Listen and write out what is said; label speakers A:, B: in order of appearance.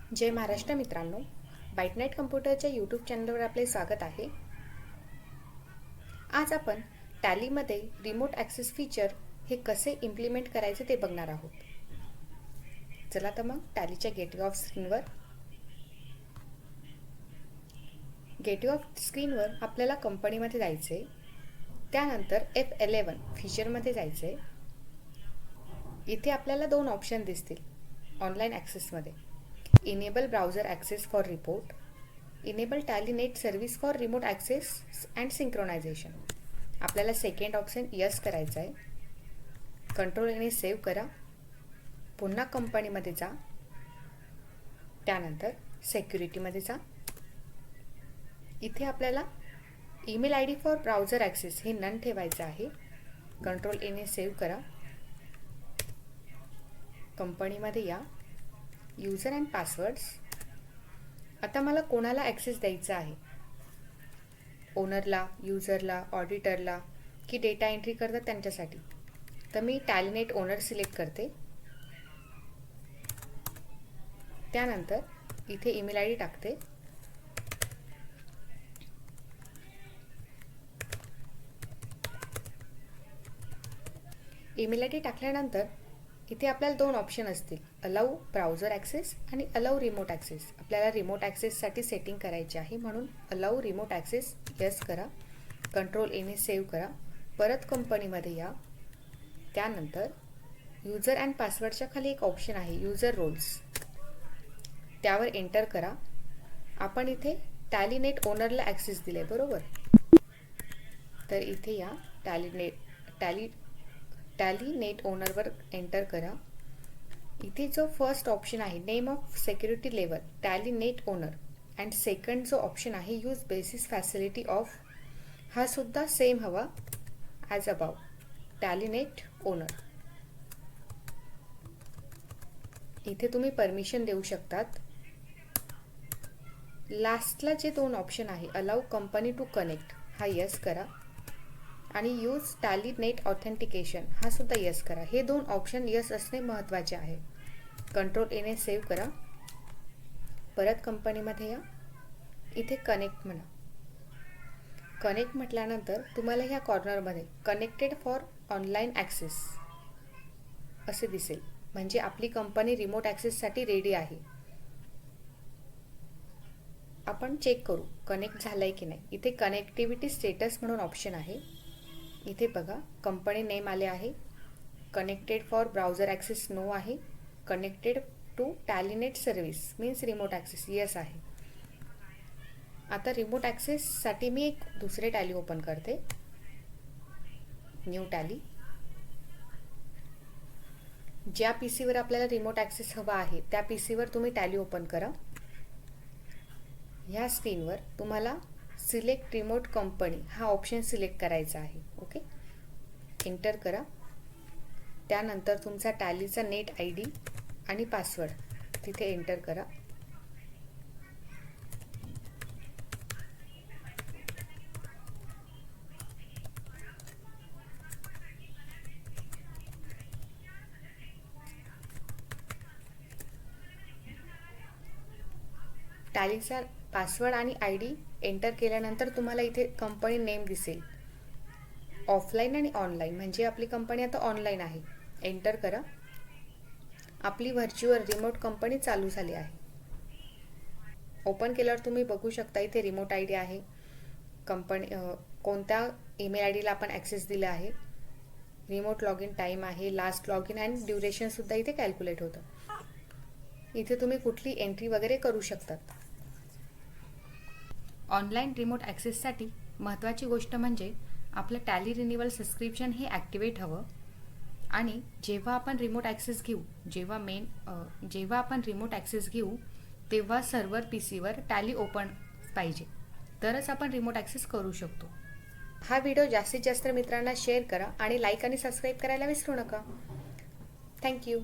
A: जय महाराष्ट्र मित्रांनो, बाईटनाईट कम्प्युटरच्या यूट्यूब चॅनलवर आपले स्वागत आहे. आज आपण टॅलीमध्ये रिमोट ॲक्सेस फीचर हे कसे इम्प्लिमेंट करायचे ते बघणार आहोत. चला तर मग टॅलीच्या गेटवे ऑफ स्क्रीनवर आपल्याला कंपनीमध्ये जायचे. त्यानंतर F11 फीचरमध्ये जायचे. इथे आपल्याला दोन ऑप्शन दिसतील ऑनलाईन ॲक्सेसमध्ये. Enable browser access for report, enable Tally net service for remote access and synchronization. आपल्याला सेकंड ऑप्शन यस करायचं आहे. कंट्रोल आणि सेव्ह करा. पुन्हा कंपनीमध्ये जा. त्यानंतर सेक्युरिटीमध्ये जा. इथे आपल्याला email I D for browser access हे नन ठेवायचं आहे. कंट्रोल एने सेव्ह करा. कंपनीमध्ये या. User and passwords. आता मला कोणाला ॲक्सेस द्यायचा आहे, ओनरला, यूजरला, ऑडिटरला की डेटा एंट्री करतात त्यांच्यासाठी. तर मी टॅलीनेट ओनर सिलेक्ट करते. त्यानंतर इथे ईमेल आय डी टाकते. ईमेल आय डी टाकल्यानंतर इथे आपल्याला दोन ऑप्शन असतील, अलाउ ब्राउझर ॲक्सेस आणि अलाउ रिमोट ॲक्सेस. आपल्याला रिमोट ॲक्सेससाठी सेटिंग करायची आहे, म्हणून अलाउ रिमोट ॲक्सेस यस करा. कंट्रोल एने सेव्ह करा. परत कंपनीमध्ये या. त्यानंतर यूजर अँड पासवर्डच्या खाली एक ऑप्शन आहे यूजर रोल्स, त्यावर एंटर करा. आपण इथे टॅलीनेट ओनरला ॲक्सेस दिले बरोबर. तर इथे या. टॅली नेट ओनरवर एंटर करा. इथे जो फर्स्ट ऑप्शन आहे name of security level tally net owner and second जो ऑप्शन आहे यूज बेसिस फॅसिलिटी ऑफ, हा सुद्धा सेम हवा as above tally net owner. इथे तुम्ही परमिशन देऊ शकतात. लास्टला जे दोन ऑप्शन आहे अलाउ कंपनी टू कनेक्ट हा यस करा आणि यूज टॅली नेट ऑथेंटिकेशन हा सुद्धा यस करा. हे दोन ऑप्शन यस असणे महत्त्वाचे आहे. कंट्रोल एने सेव्ह करा. परत कंपनीमध्ये या. इथे कनेक्ट म्हणा. कनेक्ट म्हटल्यानंतर तुम्हाला ह्या कॉर्नरमध्ये कनेक्टेड फॉर ऑनलाईन ॲक्सेस असे दिसेल, म्हणजे आपली कंपनी रिमोट ॲक्सेससाठी रेडी आहे. आपण चेक करू कनेक्ट झालं आहे की नाही. इथे कनेक्टिव्हिटी स्टेटस म्हणून ऑप्शन आहे. इथे बघा कंपनी नेम आले आहे. Connected for browser access no आहे. Connected to TallyNet service means remote access yes आहे. आता रिमोट ॲक्सेससाठी मी एक दुसरे टॅली ओपन करते. न्यू टॅली. ज्या पीसीवर आपल्याला रिमोट ॲक्सेस हवा आहे त्या पीसीवर तुम्ही टॅली ओपन करा. ह्या स्क्रीनवर तुम्हाला सिलेक्ट रिमोट कंपनी हा ऑप्शन सिलेक्ट करायचा आहे. ओके, एंटर करा. त्यानंतर तुमचा टॅलीचा नेट आय डी आणि पासवर्ड तिथे एंटर करा. टॅलीचा पासवर्ड आणि आय डी एंटर केल्यानंतर तुम्हाला इथे कंपनी नेम दिसेल. ऑफलाईन आणि ऑनलाईन म्हणजे आपली कंपनी आता ऑनलाईन आहे. एंटर करा. आपली व्हर्च्युअल रिमोट कंपनी चालू झाली आहे. ओपन केल्यावर तुम्ही बघू शकता इथे रिमोट आय डी आहे, कंपनी कोणत्या ईमेल आय डीला आपण ॲक्सेस दिला आहे, रिमोट लॉग इन टाईम आहे, लास्ट लॉग इन अँड ड्युरेशनसुद्धा इथे कॅल्क्युलेट होतं. इथे तुम्ही कुठली एंट्री वगैरे करू शकतात. ऑनलाईन रिमोट ॲक्सेससाठी महत्त्वाची गोष्ट म्हणजे आपलं टॅली रिन्युअल सबस्क्रिप्शन हे ॲक्टिवेट हवं. आणि जेव्हा आपण रिमोट ॲक्सेस घेऊ, जेव्हा आपण रिमोट ॲक्सेस घेऊ तेव्हा सर्व्हर पीसीवर टॅली ओपन पाहिजे, तरच आपण रिमोट ॲक्सेस करू शकतो. हा व्हिडिओ जास्तीत जास्त मित्रांना शेअर करा आणि लाईक आणि सबस्क्राईब करायला विसरू नका. थँक्यू.